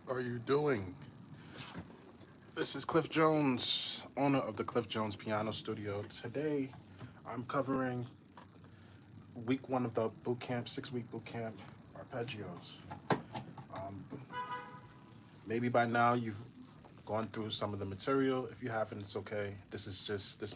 are you doing? This is Cliff Jones, owner of the Cliff Jones Piano Studio. Today, I'm covering week one of the boot camp, 6-week boot camp, arpeggios. Um, Maybe by now you've gone through some of the material. If you haven't, it's okay. This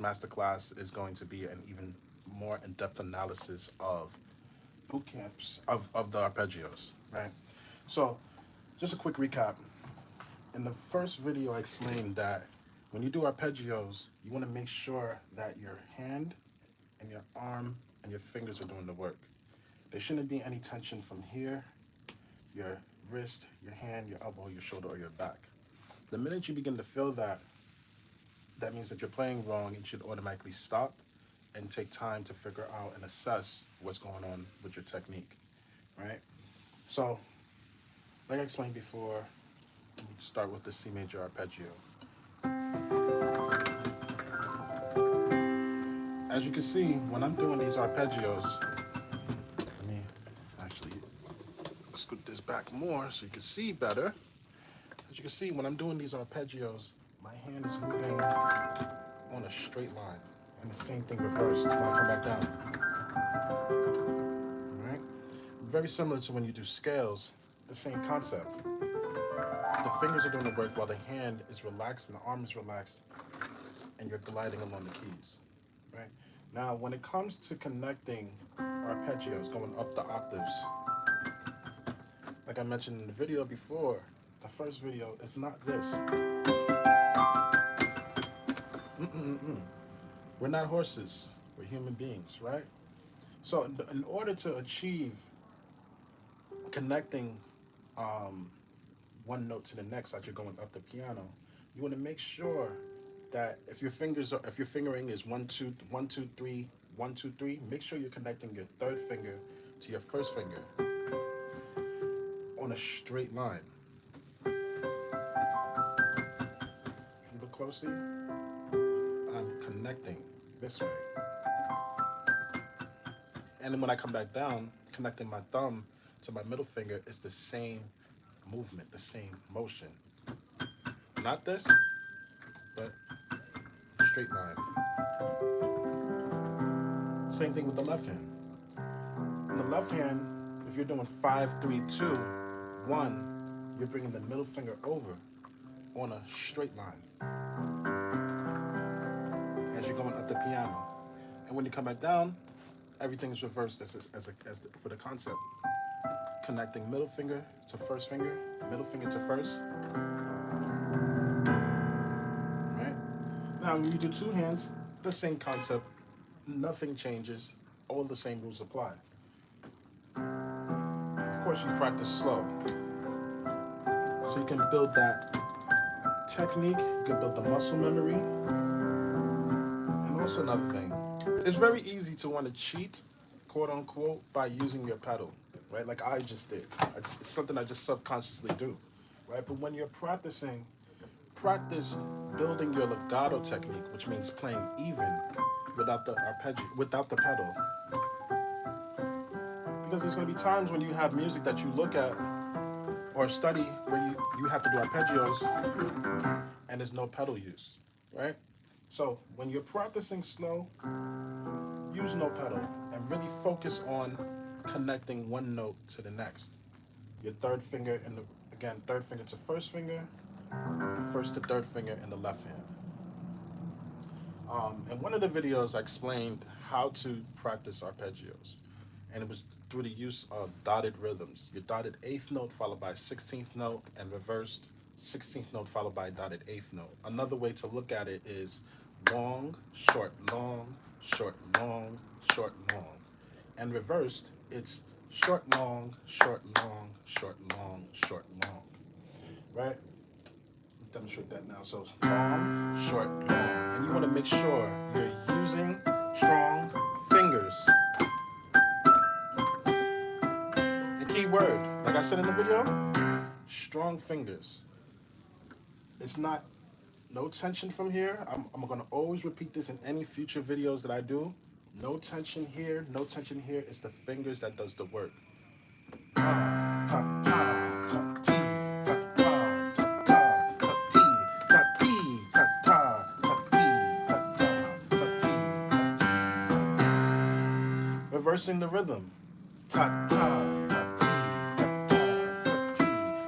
masterclass is going to be an even more in-depth analysis of boot camps of the arpeggios, right? So, just a quick recap. In the first video, I explained that when you do arpeggios, you want to make sure that your hand and your arm and your fingers are doing the work. There shouldn't be any tension from here, your wrist, your hand, your elbow, your shoulder, or your back. The minute you begin to feel that, that means that you're playing wrong and should automatically stop and take time to figure out and assess what's going on with your technique, right? So, like I explained before, we start with the C major arpeggio. As you can see, when I'm doing these arpeggios, let me actually scoot this back more so you can see better. As you can see, when I'm doing these arpeggios, my hand is moving on a straight line. And the same thing reversed when I come back down. All right? Very similar to when you do scales, the same concept. The fingers are doing the work while the hand is relaxed and the arm is relaxed, and you're gliding along the keys. Right? Now, when it comes to connecting arpeggios, going up the octaves, like I mentioned in the video before, the first video, it's not this. We're not horses, we're human beings, right? So in order to achieve connecting one note to the next as you're going up the piano, you want to make sure that if your fingering is 1 2 1 2 3 1 2 3, make sure you're connecting your third finger to your first finger on a straight line. If you look closely, I'm connecting this way. And then when I come back down, connecting my thumb to my middle finger, is the same movement, the same motion. Not this, but straight line. Same thing with the left hand. In the left hand, if you're doing 5 3 2 1, you're bringing the middle finger over on a straight line as you're going up the piano. And when you come back down, everything is reversed for the concept. Connecting middle finger to first finger, middle finger to first. Right? Now, when you do two hands, the same concept. Nothing changes. All the same rules apply. Of course, you practice slow. So you can build that technique, you can build the muscle memory. And also another thing, it's very easy to want to cheat, quote unquote, by using your pedal, right? Like I just did. It's something I just subconsciously do, right? But when you're practicing, practice building your legato technique, which means playing even without the arpeggio, without the pedal. Because there's going to be times when you have music that you look at or study where you have to do arpeggios and there's no pedal use, right? So when you're practicing slow, use no pedal and really focus on connecting one note to the next. Your third finger again, third finger to first finger, first to third finger in the left hand. In one of the videos, I explained how to practice arpeggios, and it was through the use of dotted rhythms. Your dotted eighth note followed by 16th note and reversed 16th note followed by dotted eighth note. Another way to look at it is long, short, long, short, long, short, long. And reversed, it's short, long, short, long, short, long, short, long. Right? Demonstrate that now. So long, short, long. And you want to make sure you're using strong fingers. The key word, like I said in the video, strong fingers. It's not, no tension from here. I'm going to always repeat this in any future videos that I do. No tension here, no tension here. It's the fingers that does the work. Ta, ta, ta, ta, ta, ta. reversing the rhythm. Ta ta ta ti ta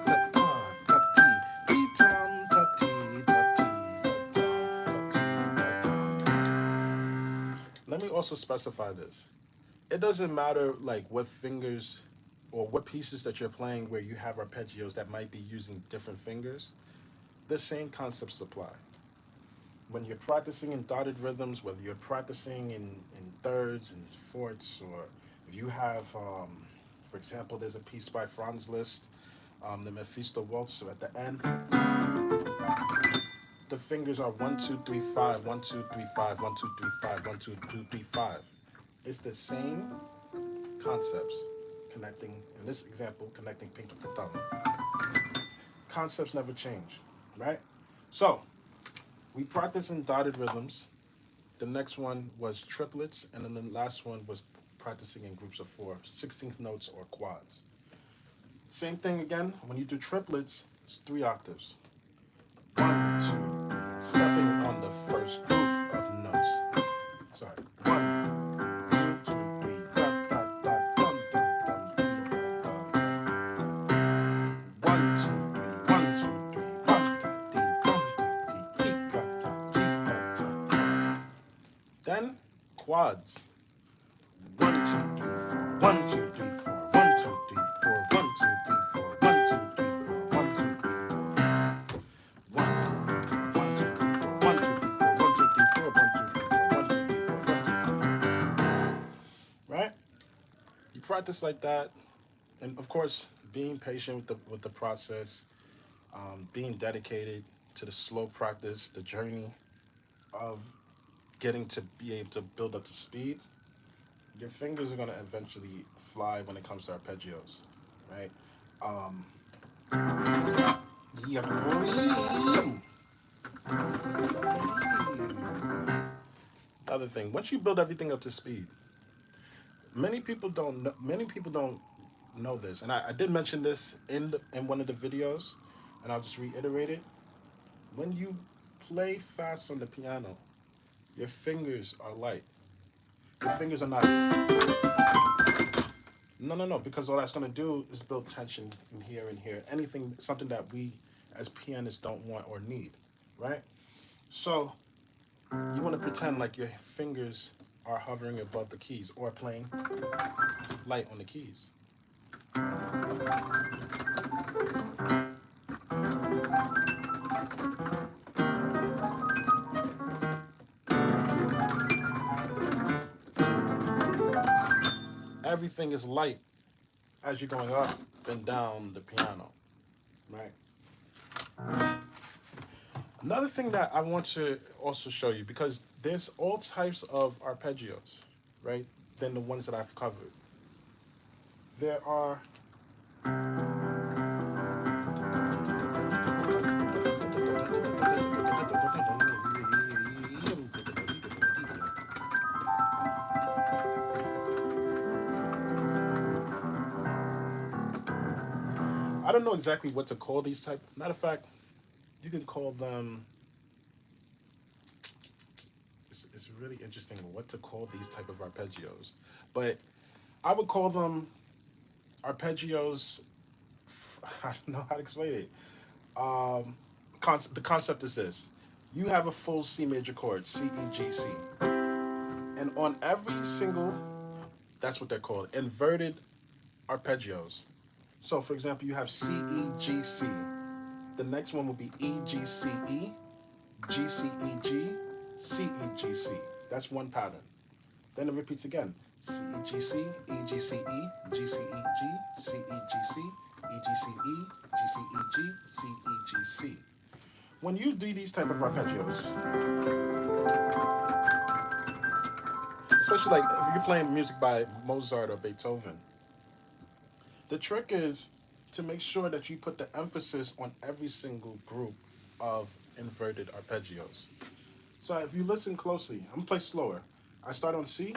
ta ta ti ta ta ti ta ti ta ti. Let me also specify this. It doesn't matter like what fingers or what pieces that you're playing where you have arpeggios that might be using different fingers. The same concepts apply. When you're practicing in dotted rhythms, whether you're practicing in thirds and fourths, or if you have, for example, there's a piece by Franz Liszt, the Mephisto Waltz. So at the end, the fingers are 1, 2, 3, 5, 1, 2, 3, 5, 1, 2, 3, 5, 1, 2, 2, 3, 5. It's the same concepts connecting, in this example, connecting pinky to thumb. Concepts never change, right? So we practice in dotted rhythms. The next one was triplets, and then the last one was practicing in groups of 4, 16th notes or quads. Same thing again, when you do triplets, it's 3 octaves. 1, 2, 3, and stepping on the first group of notes. Sorry. 1, 2, 3, da da da dum dum dum dum dum. 1, 2, 3, 1, 2, 3, dum da dee dum da dee dee ga da dee ga da da. Then quads. 1, 2, 3, 4. 1, 2, 3, 4. 1, 2, 3, 4. 1, 2, 3, 4. 1, 2, 3, 4. 1, 2, 3, 4. 1, 2, 3, 4. 1, 2, 3, 4. 1, 2, 3, 4. 1, 2, 3, 4. 1, 2, 3, 4. Right? You practice like that, and of course, being patient with the process, being dedicated to the slow practice, the journey of getting to be able to build up to speed. Your fingers are gonna eventually fly when it comes to arpeggios, right? Um, yeah. Other thing, once you build everything up to speed, many people don't know this, and I did mention this in one of the videos, and I'll just reiterate it. When you play fast on the piano, your fingers are light. Your fingers are not. No, because all that's gonna do is build tension in here and here. Anything, something that we as pianists don't want or need, right? So you want to pretend like your fingers are hovering above the keys or playing light on the keys. Everything is light as you're going up and down the piano, right? Another thing that I want to also show you, because there's all types of arpeggios, right, than the ones that I've covered. There are I don't know exactly what to call these type. Matter of fact, you can call them. It's really interesting what to call these type of arpeggios, but I would call them arpeggios. I don't know how to explain it. Um, the concept is this: you have a full C major chord, C, E, G, C, and on every single, that's what they're called, inverted arpeggios. So, for example, you have C, E, G, C. The next one will be E, G, C, E, G, C, E, G, C, E, G, C. That's one pattern. Then it repeats again. C, E, G, C, E, G, C, E, G, C, E, G, C, E, G, C, E, G, C, E, G, C, E, G, C, E, G, C. When you do these type of arpeggios, especially like if you're playing music by Mozart or Beethoven, the trick is to make sure that you put the emphasis on every single group of inverted arpeggios. So if you listen closely, I'm gonna play slower. I start on C, E,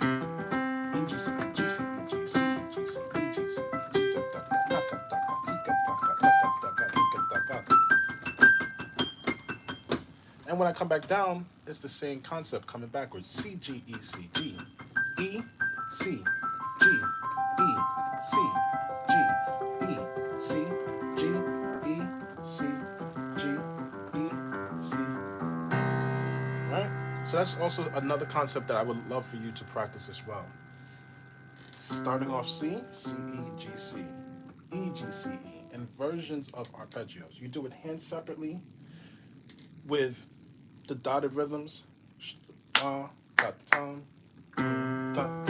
G, C, E, G, C, E, G, C, E, G, C, E, G, C, E, G, da, da, da, da, da, da, da, da. And when I come back down, it's the same concept coming backwards. C, G, E, C, G, E, C, G, G, E, C, G, E, C, G, E, C, G, E, C. Right? So that's also another concept that I would love for you to practice as well. Starting off C, C, E, G, C, E, G, C, E, and versions of arpeggios. You do it hand separately with the dotted rhythms. Da, da, da, da, da,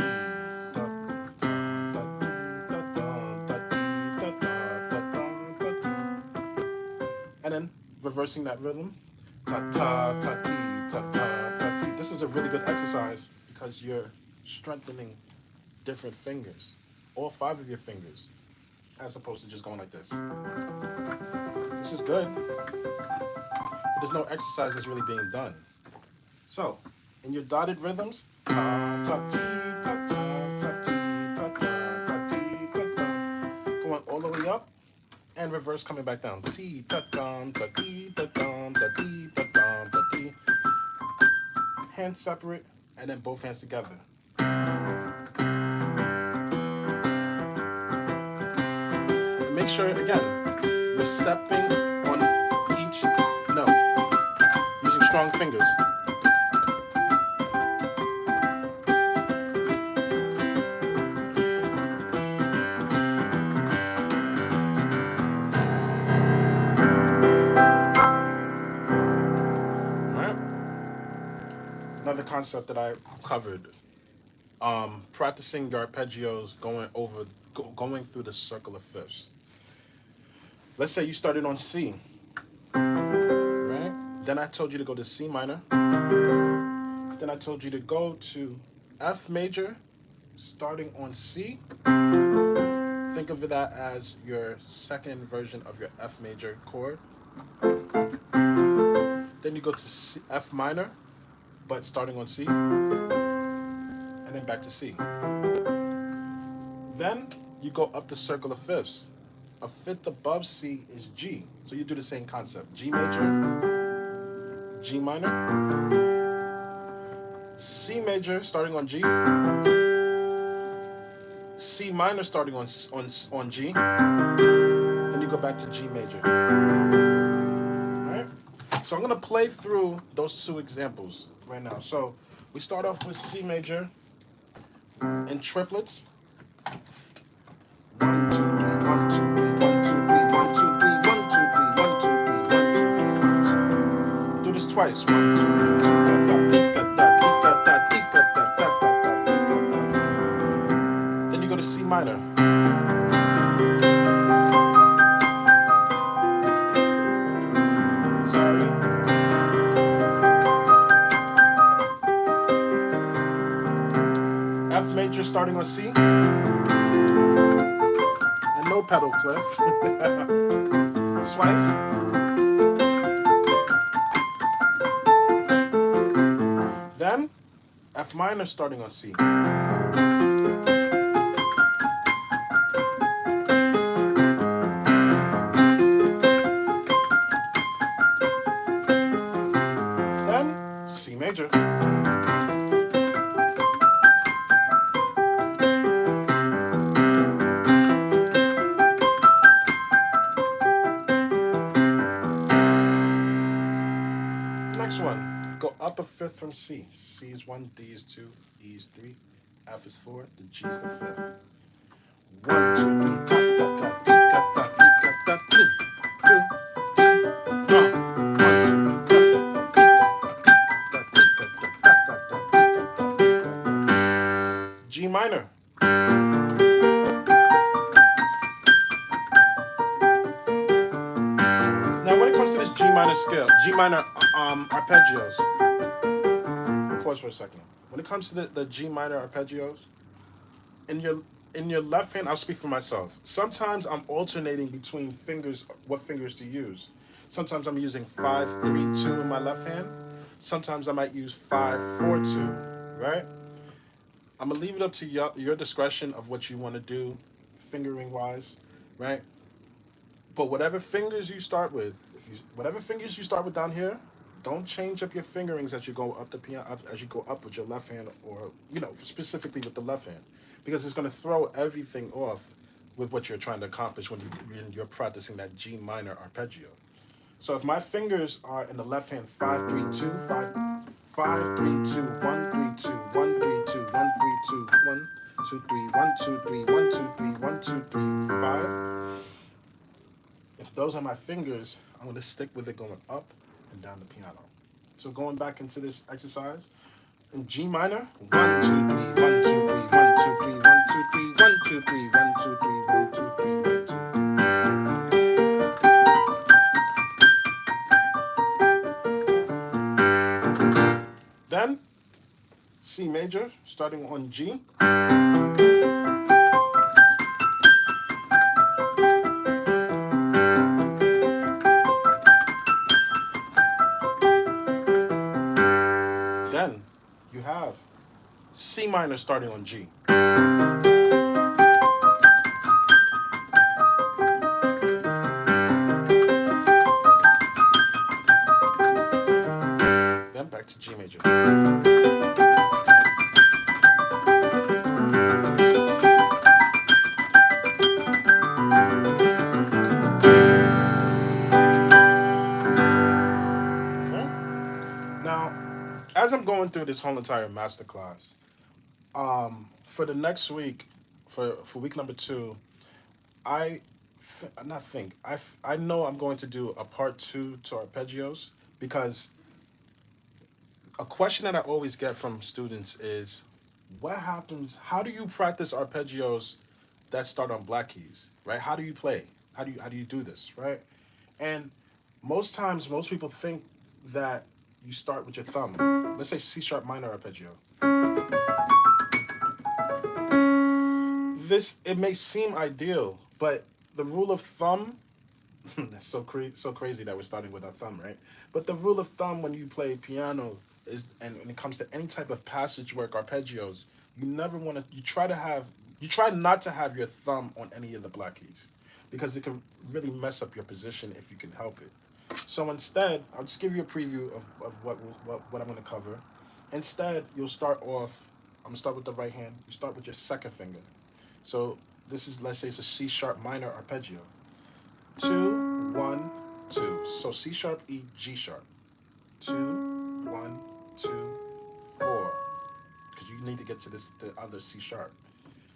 and then reversing that rhythm. Ta ta ta ti ta ta ta ti. This is a really good exercise because you're strengthening different fingers, all 5 of your fingers, as opposed to just going like this. This is good, but there's no exercise that's really being done. So, in your dotted rhythms, ta ta ti ta ta ta ti ta ta ta ti ta ta, going all the way up and reverse coming back down. Ti ta dum ta ti ta dum ta ti ta dum ta ti. Hands separate and then both hands together. And make sure again you're stepping on each note using strong fingers. Another concept that I covered, practicing your arpeggios going through the circle of fifths. Let's say you started on C, right? Then I told you to go to C minor. Then I told you to go to F major, starting on C. Think of that as your second version of your F major chord. Then you go to C, F minor, but starting on C, and then back to C. Then you go up the circle of fifths. A fifth above C is G. So you do the same concept. G major, G minor, C major starting on G, C minor starting on G, then you go back to G major. All right? So I'm going to play through those 2 examples right now. So we start off with C major in triplets. 1, 2, 3, 1, 2, 3, 1, 2, 3, 1, 2, 3, 1, 2, 3, 1, 2, 3, 1, 2, 3, 1, 2, 3. Do this twice. 1, 2, 3, 2, da, da, di, da, da, di, da, da, di, da, da, da, da, da, di, da, da. Then you go to C minor. Sorry. F major starting on C. And no pedal cliff. Twice. Then F minor starting on C. Then C major. Next one, go up a fifth from C. C is 1, D is 2, E is 3, F is 4, the G is the 5th. 1, 2, 3, ta ta ta ti ta ta ti ta ta ti. 2, 3, 1. 1, 2, 3, ta ta ta ti ta ta ta ta ti ta ta ta. G minor. Now, when it comes to this G minor scale, G minor arpeggios, pause for a second. When it comes to the G minor arpeggios, in your left hand, I'll speak for myself. Sometimes I'm alternating between fingers, what fingers to use. Sometimes I'm using 5, 3, 2 in my left hand. Sometimes I might use 5, 4, 2, right? I'm gonna leave it up to your discretion of what you want to do, fingering wise, right? But whatever fingers you start with, whatever fingers you start with down here, don't change up your fingerings as you go up the piano, as you go up with your left hand, or specifically with the left hand. because it's going to throw everything off with what you're trying to accomplish when you're practicing that G minor arpeggio. So if my fingers are in the left hand, 5 3 2 5 5 3 2 1 3 2 1 3 2 1 3 2 1 2 3 1 2 3 1 2 3 1 2 3 5. If those are my fingers, I'm going to stick with it going up and down the piano. So going back into this exercise, in G minor, 1 2 3 1 2 3 1 2 3 1 2 3 1 2 3 1 2 3 1 2 3 1 2 3. Then C major, starting on G. Then you have C minor starting on G. Then back to G major. Okay. Now, as I'm going through this whole entire masterclass, for the next week, for week number 2, I not think I know I'm going to do a part 2 to arpeggios, because a question that I always get from students is, what happens? How do you practice arpeggios that start on black keys, right? How do you play? How do you do this, right? And most times, most people think that you start with your thumb. Let's say C sharp minor arpeggio. This, it may seem ideal, but the rule of thumb, that's so crazy that we're starting with our thumb, right? But the rule of thumb when you play piano is, and when it comes to any type of passage work, arpeggios, you never want to, you try not to have your thumb on any of the black keys, because it can really mess up your position if you can help it. So instead, I'll just give you a preview of what I'm going to cover. Instead, you'll start off, I'm going to start with the right hand. You start with your second finger. So this is, let's say it's a C sharp minor arpeggio. 2 1 2. So C sharp, E, G sharp. 2 1 2 4. Because you need to get to the other C sharp.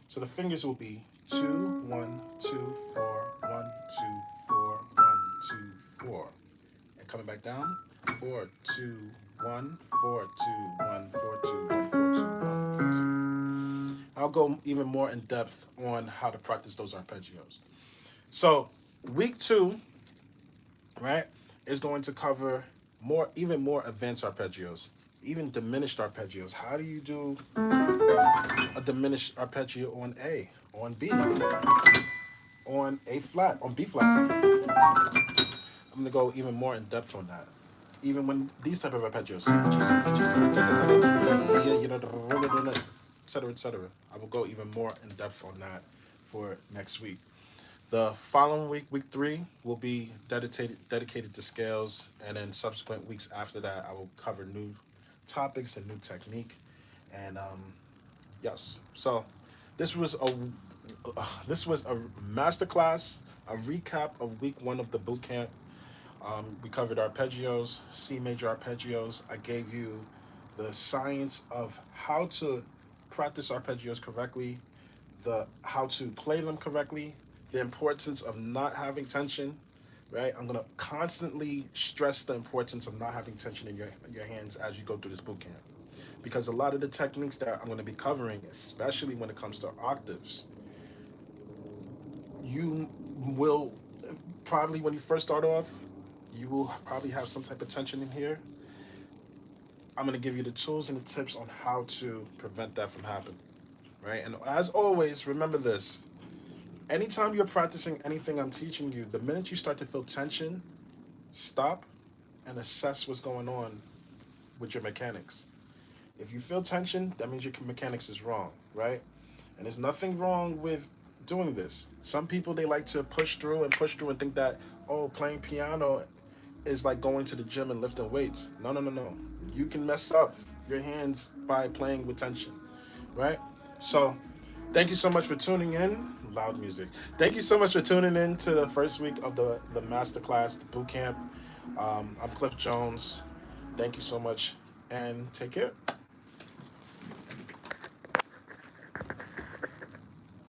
So the fingers will be 2 1 2 4 1 2 4 1 2 4. And coming back down, 4 2 1 4 2 1 4 2 1 4 2 1 4 2. I'll go even more in depth on how to practice those arpeggios. So week 2, right, is going to cover even more advanced arpeggios, even diminished arpeggios. How do you do a diminished arpeggio on A, on B, on A flat, on B flat? I'm gonna go even more in depth on that. Even when these type of arpeggios, C, G, C, G, C, etc., etc. I will go even more in depth on that for next week. The following week, week 3, will be dedicated to scales, and then subsequent weeks after that, I will cover new topics and new technique. And yes, so this was a masterclass, a recap of week 1 of the boot camp. We covered arpeggios, C major arpeggios. I gave you the science of how to practice arpeggios correctly, the how to play them correctly, the importance of not having tension, right? I'm gonna constantly stress the importance of not having tension in your hands as you go through this boot camp, because a lot of the techniques that I'm gonna be covering, especially when it comes to octaves, you will probably, when you first start off, you will probably have some type of tension in here. I'm gonna give you the tools and the tips on how to prevent that from happening, right? And as always, remember this. Anytime you're practicing anything I'm teaching you, the minute you start to feel tension, stop and assess what's going on with your mechanics. If you feel tension, that means your mechanics is wrong, right? And there's nothing wrong with doing this. Some people, they like to push through and think that, oh, playing piano is like going to the gym and lifting weights. No, no, no, no. You can mess up your hands by playing with tension, right? So Thank you so much for tuning in. Loud music. Thank you so much for tuning in to the first week of the masterclass, the boot camp. I'm Cliff Jones. Thank you so much, and take care.